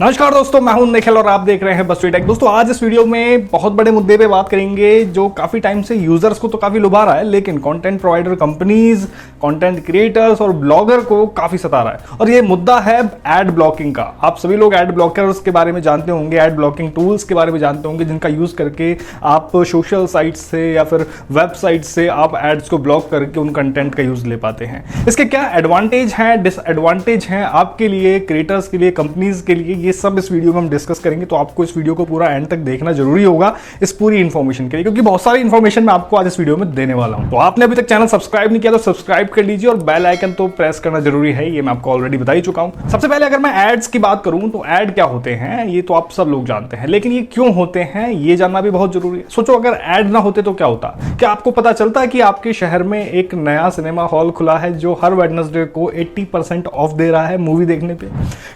नमस्कार दोस्तों, मैं हूं निखिल और आप देख रहे हैं बस टेक। दोस्तों आज इस वीडियो में बहुत बड़े मुद्दे पे बात करेंगे जो काफी टाइम से यूजर्स को तो काफी लुभा रहा है, लेकिन content provider companies, content creators और ब्लॉगर को काफी सता रहा है। और ये मुद्दा है एड ब्लॉकिंग का। आप सभी लोग एड ब्लॉकर्स के बारे में जानते होंगे, एड ब्लॉकिंग टूल्स के बारे में जानते होंगे, जिनका यूज करके आप सोशल साइट से या फिर वेबसाइट से आप एड्स को ब्लॉक करके उन कंटेंट का यूज ले पाते हैं। इसके क्या एडवांटेज हैं, डिसएडवांटेज हैं आपके लिए, क्रिएटर्स के लिए, कंपनीज के लिए, ये सब इस वीडियो में हम डिस्कस करेंगे। तो आपको इस वीडियो को पूरा एंड तक देखना जरूरी होगा इस पूरी इंफॉर्मेशन के लिए, क्योंकि बहुत सारी इंफॉर्मेशन मैं आपको आज इस वीडियो में देने वाला हूं। तो आपने अभी तक चैनल सब्सक्राइब नहीं किया तो सब्सक्राइब कर लीजिए और बेल आइकन तो प्रेस करना जरूरी है, ये मैं आपको ऑलरेडी बता ही चुका हूं। सबसे पहले अगर मैं एड्स की बात करूं तो एड क्या होते हैं ये तो आप सब लोग जानते हैं, लेकिन ये क्यों होते हैं ये जानना भी बहुत जरूरी है। सोचो अगर एड ना होते तो क्या होता। क्या आपको पता चलता है कि आपके शहर में एक नया सिनेमा हॉल खुला है जो हर वेडनेसडे को 80% ऑफ दे रहा है मूवी देखने पे?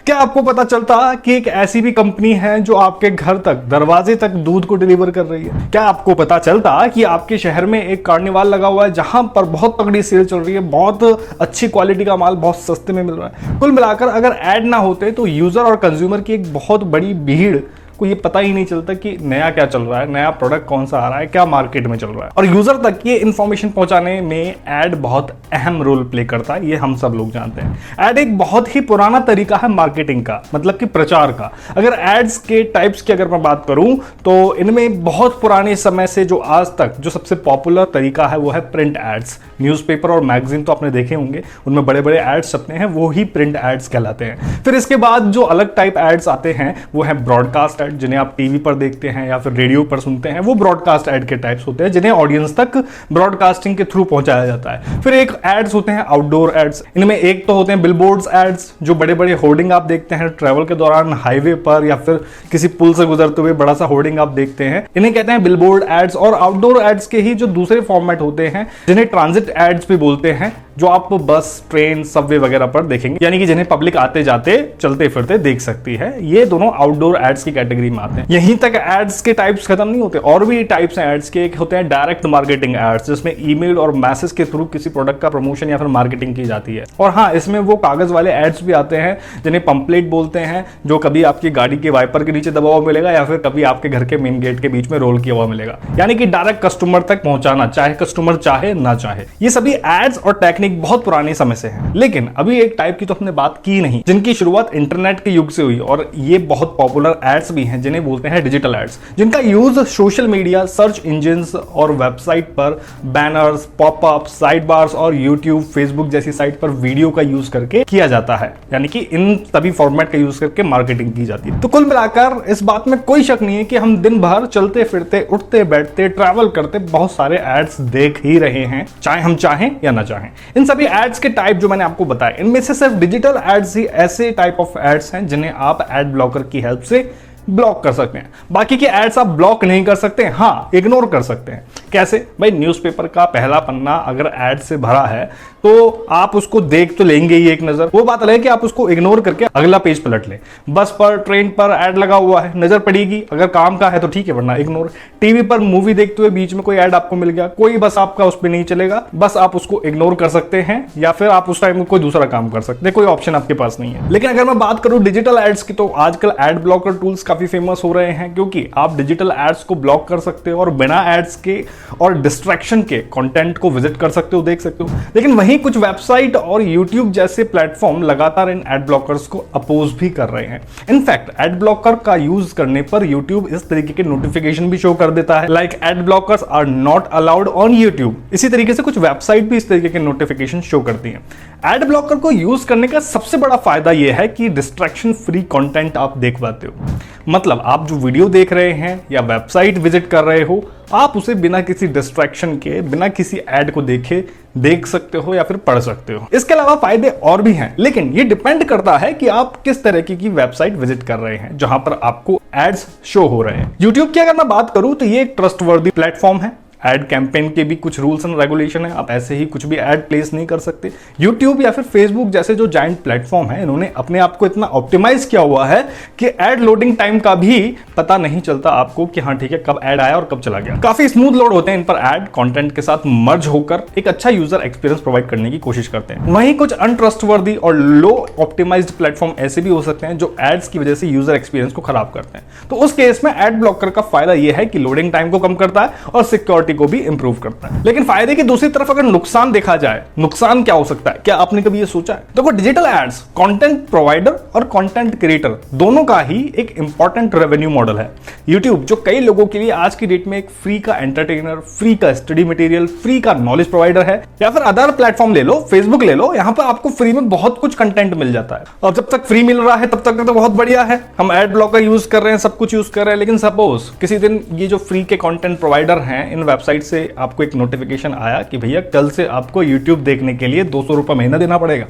क्या आपको पता चलता कि एक ऐसी भी कंपनी है जो आपके घर तक, दरवाजे तक दूध को डिलीवर कर रही है? क्या आपको पता चलता कि आपके शहर में एक कार्निवाल लगा हुआ है जहां पर बहुत तगड़ी सेल चल रही है, बहुत अच्छी क्वालिटी का माल बहुत सस्ते में मिल रहा है? कुल मिलाकर अगर ऐड ना होते तो यूजर और कंज्यूमर की एक बहुत बड़ी भीड़ को ये पता ही नहीं चलता कि नया क्या चल रहा है, नया प्रोडक्ट कौन सा आ रहा है, क्या मार्केट में चल रहा है। और यूजर तक ये इंफॉर्मेशन पहुंचाने में ऐड बहुत अहम रोल प्ले करता है, ये हम सब लोग जानते हैं। ऐड एक बहुत ही पुराना तरीका है मार्केटिंग का, मतलब कि प्रचार का। अगर एड्स के टाइप्स की अगर मैं बात करूं तो इनमें बहुत पुराने समय से जो आज तक जो सबसे पॉपुलर तरीका है वो है प्रिंट एड्स। न्यूज़पेपर और मैगजीन तो आपने देखे होंगे, उनमें बड़े बड़े एड्स छपते हैं, वो ही प्रिंट एड्स कहलाते हैं। फिर इसके बाद जो अलग टाइप एड्स आते हैं वो है ब्रॉडकास्ट, जिन्हें आप टीवी पर देखते हैं या फिर रेडियो पर सुनते हैं, वो ब्रॉडकास्ट एड के टाइप्स होते हैं जिन्हें ऑडियंस तक ब्रॉडकास्टिंग के थ्रू पहुंचाया जाता है। फिर एक एड्स होते हैं आउटडोर एड्स। इनमें एक तो होते हैं बिलबोर्ड्स एड्स, जो बड़े बड़े होर्डिंग आप देखते हैं ट्रैवल के दौरान हाईवे पर या फिर किसी पुल से गुजरते हुए बड़ा सा होर्डिंग आप देखते हैं, इन्हें कहते हैं बिलबोर्ड एड्स। और आउटडोर एड्स के ही जो दूसरे फॉर्मेट होते हैं जिन्हें ट्रांजिट एड्स भी बोलते हैं, जो आप बस, ट्रेन, सबवे वगैरह पर देखेंगे, यानी कि जिन्हें पब्लिक आते जाते चलते फिरते देख सकती है। ये दोनों आउटडोर एड्स की कैटेगरी में आते हैं। यहीं तक एड्स के टाइप्स खत्म नहीं होते, और भी टाइप्स हैं एड्स के। एक होते हैं डायरेक्ट मार्केटिंग एड्स, जिसमें ईमेल और मैसेज के थ्रू किसी प्रोडक्ट का प्रमोशन या फिर मार्केटिंग की जाती है। और हाँ, इसमें वो कागज वाले एड्स भी आते हैं जिन्हें पंपलेट बोलते हैं, जो कभी आपकी गाड़ी के वाइपर के नीचे दबा हुआ मिलेगा या फिर कभी आपके घर के मेन गेट के बीच में रोल किया हुआ मिलेगा, यानी कि डायरेक्ट कस्टमर तक पहुंचाना, चाहे कस्टमर चाहे ना चाहे। ये सभी एड्स और टेक्निक बहुत पुराने समय से है। लेकिन अभी एक टाइप की तो हमने बात की नहीं, जिनकी शुरुआत इंटरनेट के युग से हुई, और ये बहुत पॉपुलर एड्स भी हैं जिन्हें बोलते हैं डिजिटल एड्स, जिनका use social media, search engines और वेबसाइट पर बैनर्स, पॉपअप, साइड बार्स और यूट्यूब, फेसबुक जैसी साइट पर वीडियो का यूज करके किया जाता है, यानी कि इन सभी फॉर्मेट का यूज करके मार्केटिंग की जाती है। तो कुल मिलाकर इस बात में कोई शक नहीं है कि हम दिन भर चलते फिरते, उठते बैठते, ट्रैवल करते बहुत सारे एड्स देख ही रहे हैं, चाहे हम चाहें या ना चाहें। इन सभी एड्स के टाइप जो मैंने आपको बताया, इनमें से सिर्फ डिजिटल एड्स ही ऐसे टाइप ऑफ एड्स हैं जिन्हें आप एड ब्लॉकर की हेल्प से ब्लॉक कर सकते हैं। बाकी के एड्स आप ब्लॉक नहीं कर सकते, हाँ इग्नोर कर सकते हैं। कैसे भाई? न्यूज़पेपर का पहला पन्ना अगर एड से भरा है तो आप उसको देख तो लेंगे ही एक नजर, वो बात अलग है कि आप उसको इग्नोर करके अगला पेज पलट लें। बस पर, ट्रेन पर एड लगा हुआ है, नजर पड़ेगी, अगर काम का है तो ठीक है, वरना इग्नोर। टीवी पर मूवी देखते हुए बीच में कोई एड आपको मिल गया, कोई बस आपका उस पर नहीं चलेगा, बस आप उसको इग्नोर कर सकते हैं या फिर आप उस टाइम में कोई दूसरा काम कर सकते हैं, कोई ऑप्शन आपके पास नहीं है। लेकिन अगर मैं बात करूं डिजिटल एड्स की, तो आजकल एड ब्लॉकर टूल्स काफी फेमस हो रहे हैं, क्योंकि आप डिजिटल एड्स को ब्लॉक कर सकते हो और बिना एड्स के और डिस्ट्रैक्शन के कंटेंट को विजिट कर सकते हो, देख सकते हो। लेकिन वहीं कुछ वेबसाइट और YouTube जैसे प्लेटफॉर्म लगातार इन एड ब्लॉकर्स को अपोज भी कर रहे हैं। इनफैक्ट एड ब्लॉकर का यूज करने पर YouTube इस तरीके के नोटिफिकेशन भी शो कर देता है, like ad blockers are not allowed on YouTube। इसी तरीके से कुछ वेबसाइट भी इस तरीके के नोटिफिकेशन शो करती हैं। एड ब्लॉकर को यूज करने का सबसे बड़ा फायदा यह है कि डिस्ट्रैक्शन फ्री कंटेंट आप देख पाते हो। मतलब आप जो वीडियो देख रहे हैं या वेबसाइट विजिट कर रहे हो, आप उसे बिना किसी डिस्ट्रैक्शन के, बिना किसी एड को देखे देख सकते हो या फिर पढ़ सकते हो। इसके अलावा फायदे और भी हैं, लेकिन ये डिपेंड करता है कि आप किस तरह की वेबसाइट विजिट कर रहे हैं जहां पर आपको एड्स शो हो रहे हैं। YouTube की अगर मैं बात करूं तो ये एक ट्रस्टवर्दी प्लेटफॉर्म है एड कैंपेन के भी कुछ रूल्स एंड रेगुलेशन है, आप ऐसे ही कुछ भी एड प्लेस नहीं कर सकते। यूट्यूब या फिर फेसबुक जैसे जो जायंट प्लेटफॉर्म है, इन्होंने अपने आप को इतना ऑप्टिमाइज किया हुआ है कि एड लोडिंग टाइम का भी पता नहीं चलता आपको कि हाँ ठीक है कब एड आया और कब चला गया। काफी स्मूथ लोड होते हैं इन पर एड, कंटेंट के साथ मर्ज होकर एक अच्छा यूजर एक्सपीरियंस प्रोवाइड करने की कोशिश करते हैं। वहीं कुछ अनट्रस्टवर्दी और लो ऑप्टिमाइज्ड प्लेटफॉर्म ऐसे भी हो सकते हैं जो एड्स की वजह से यूजर एक्सपीरियंस को खराब करते हैं। तो उस केस में एड ब्लॉकर का फायदा यह है कि लोडिंग टाइम को कम करता है और सिक्योरिटी को भी इंप्रूव करता है। लेकिन फायदे की दूसरी तरफ अगर नुकसान देखा जाए, नुकसान क्या हो सकता है, क्या आपने कभी ये सोचा है? देखो, डिजिटल एड्स कंटेंट प्रोवाइडर और कंटेंट क्रिएटर दोनों का ही एक इंपॉर्टेंट रेवेन्यू मॉडल है। यूट्यूब जो कई लोगों के लिए आज की डेट में एक फ्री का एंटरटेनर, फ्री का स्टडी मटेरियल, फ्री का नॉलेज प्रोवाइडर है, या फिर अदर प्लेटफॉर्म ले लो, फेसबुक ले लो, यहां पर आपको फ्री में बहुत कुछ कंटेंट मिल जाता है। और जब तक फ्री मिल रहा है तब तक तो बहुत बढ़िया है, हम एड ब्लॉकर यूज कर रहे हैं, सब कुछ यूज कर रहे हैं। लेकिन सपोज किसी दिन ये जो फ्री के कंटेंट प्रोवाइडर हैं, इन वेबसाइट से आपको एक नोटिफिकेशन आया कि भैया कल से आपको यूट्यूब देखने के लिए 200 रुपए महीना देना पड़ेगा,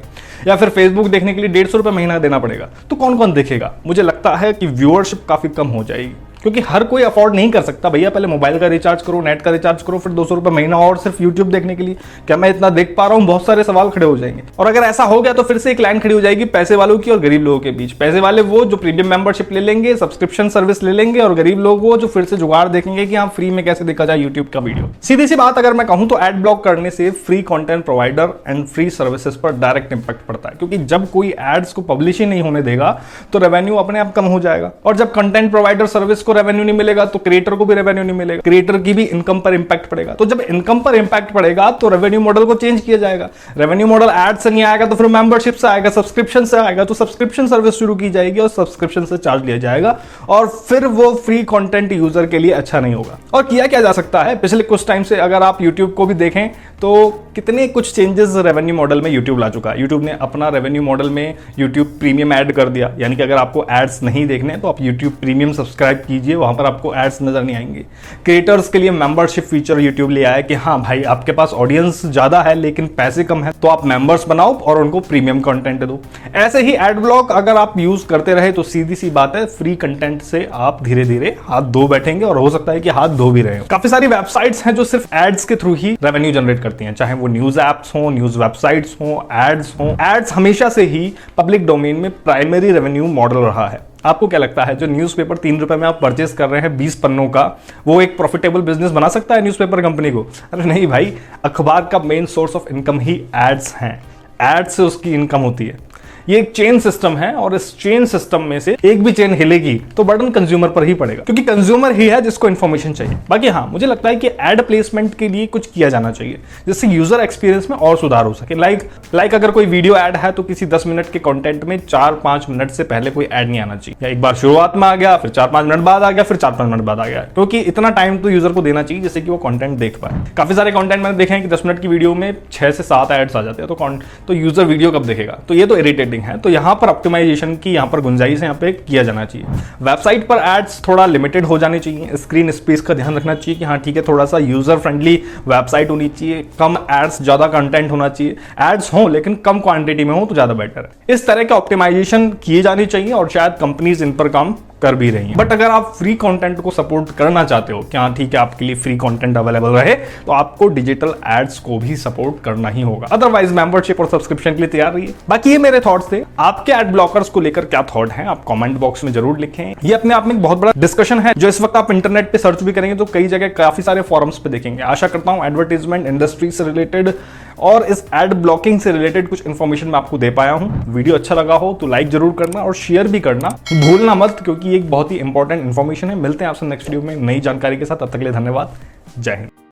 या फिर फेसबुक देखने के लिए 150 रुपए महीना देना पड़ेगा, तो कौन कौन देखेगा? मुझे लगता है कि व्यूअरशिप काफी कम हो जाएगी, क्योंकि हर कोई अफोर्ड नहीं कर सकता। भैया पहले मोबाइल का रिचार्ज करो, नेट का रिचार्ज करो, फिर 200 रुपए महीना और सिर्फ यूट्यूब देखने के लिए, क्या मैं इतना देख पा रहा हूं? बहुत सारे सवाल खड़े हो जाएंगे। और अगर ऐसा हो गया तो फिर से एक लाइन खड़ी हो जाएगी पैसे वालों की और गरीब लोगों के बीच। पैसे वाले वो जो प्रीमियम मेंबरशिप ले लेंगे, सब्सक्रिप्शन सर्विस ले लेंगे, और गरीब लोग वो जो फिर से जुगाड़ देखेंगे कि हाँ फ्री में कैसे देखा जाए यूट्यूब का वीडियो। सीधी सी बात अगर मैं कहूं तो एड ब्लॉक करने से free content provider and free services पर डायरेक्ट इंपैक्ट पड़ता है, क्योंकि जब कोई एड्स को पब्लिश ही नहीं होने देगा तो रेवेन्यू अपने आप कम हो जाएगा, और जब कंटेंट प्रोवाइडर सर्विस को रेवेन्यू नहीं मिलेगा तो क्रिएटर को भी रेवेन्यू नहीं मिलेगा, क्रिएटर की भी इनकम पर इंपैक्ट पड़ेगा। तो जब इनकम पर इंपैक्ट पड़ेगा तो रेवेन्यू मॉडल को चेंज किया जाएगा। रेवेन्यू मॉडल एड से नहीं आएगा तो फिर मेंबरशिप से आएगा, सब्सक्रिप्शन से आएगा, तो सब्सक्रिप्शन सर्विस शुरू की जाएगी और सब्सक्रिप्शन से चार्ज लिया जाएगा, और फिर वो फ्री कंटेंट यूजर के लिए अच्छा नहीं होगा। और किया क्या जा सकता है, पिछले कुछ टाइम से अगर आप यूट्यूब को भी देखें तो कितने कुछ चेंजेस रेवेन्यू मॉडल में यूट्यूब ला चुका है। यूट्यूब ने अपना रेवेन्यू मॉडल में यूट्यूब प्रीमियम ऐड कर दिया, यानी कि अगर आपको एड्स नहीं देखने तो आप यूट्यूब प्रीमियम सब्सक्राइब कीजिए, वहां पर आपको एड्स नजर नहीं आएंगे। क्रिएटर्स के लिए मेंबरशिप फीचर यूट्यूब ले आया कि हाँ भाई आपके पास ऑडियंस ज्यादा है लेकिन पैसे कम है, तो आप मेंबर्स बनाओ और उनको प्रीमियम कंटेंट दो। ऐसे ही एड ब्लॉक अगर आप यूज करते रहे तो सीधी सी बात है फ्री कंटेंट से आप धीरे धीरे हाथ धो बैठेंगे, और हो सकता है कि हाथ धो भी रहे हो। काफी सारी वेबसाइट्स हैं जो सिर्फ एड्स के थ्रू ही रेवेन्यू जनरेट करती हैं, चाहे वो न्यूज एप्स हो, न्यूज वेबसाइट्स हो, एड्स हो। एड्स हमेशा से ही पब्लिक डोमेन में प्राइमरी रेवेन्यू मॉडल रहा है। आपको क्या लगता है जो न्यूज़पेपर 3 रुपए में आप परचेस कर रहे हैं 20 पन्नों का, वो एक प्रॉफिटेबल बिजनेस बना सकता है न्यूज़पेपर कंपनी को? अरे नहीं भाई, अखबार का मेन सोर्स ऑफ इनकम ही एड्स हैं, एड्स से उसकी इनकम होती है। ये एक चेन सिस्टम है, और इस चेन सिस्टम में से एक भी चेन हिलेगी तो बर्डन कंज्यूमर पर ही पड़ेगा, क्योंकि कंज्यूमर ही है जिसको इन्फॉर्मेशन चाहिए। बाकी हाँ, मुझे लगता है कि एड प्लेसमेंट के लिए कुछ किया जाना चाहिए जिससे यूजर एक्सपीरियंस में और सुधार हो सके। लाइक अगर कोई वीडियो एड है तो किसी 10 मिनट के कंटेंट में 4-5 मिनट से पहले कोई एड नहीं आना चाहिए, या एक बार शुरुआत में आ गया, फिर 4-5 मिनट बाद आ गया, फिर 4-5 मिनट बाद आ गया, क्योंकि इतना टाइम तो यूजर को देना चाहिए जिससे कि वो कंटेंट देख पाए। काफी सारे कंटेंट मैंने देखे हैं कि 10 मिनट की वीडियो में 6 से 7 एड्स आ जाते हैं, तो यूजर वीडियो कब देखेगा? तो ये तो इरिटेटिंग है। तो यहाँ पर ऑप्टिमाइजेशन की यहाँ पर गुंजाइश है, यहाँ पे किया जाना चाहिए। वेबसाइट पर एड्स थोड़ा लिमिटेड हो जाने चाहिए, स्क्रीन स्पेस का ध्यान रखना चाहिए कि हाँ ठीक है थोड़ा सा यूजर फ्रेंडली वेबसाइट होनी चाहिए, कम एड्स ज्यादा कंटेंट होना चाहिए, एड्स हो लेकिन कम क्वांटिटी में हो तो ज्यादा बेटर है। इस तरह के ऑप्टिमाइजेशन किए जाने चाहिए, और शायद कंपनीज इन पर काम कर भी रही हैं। बट अगर आप फ्री कंटेंट को सपोर्ट करना चाहते हो कि हाँ ठीक है आपके लिए फ्री कंटेंट अवेलेबल रहे, तो आपको डिजिटल एड्स को भी सपोर्ट करना ही होगा, अदरवाइज मेंबरशिप और सब्सक्रिप्शन के लिए तैयार रहिए। बाकी ये मेरे थॉट्स थे, आपके एड ब्लॉकर्स को लेकर क्या थॉट है आप कमेंट बॉक्स में जरूर लिखें। ये अपने आप में एक बहुत बड़ा डिस्कशन है जो इस वक्त आप इंटरनेट पे सर्च भी करेंगे तो कई जगह काफी सारे फॉरम्स पे देखेंगे। आशा करता हूं एडवर्टाइजमेंट इंडस्ट्री से रिलेटेड और इस एड ब्लॉकिंग से रिलेटेड कुछ इंफॉर्मेशन मैं आपको दे पाया हूं। वीडियो अच्छा लगा हो तो लाइक जरूर करना और शेयर भी करना भूलना मत, क्योंकि एक बहुत ही इंपॉर्टेंट इंफॉर्मेशन है। मिलते हैं आपसे नेक्स्ट वीडियो में नई जानकारी के साथ, तब तक के लिए धन्यवाद। जय हिंद।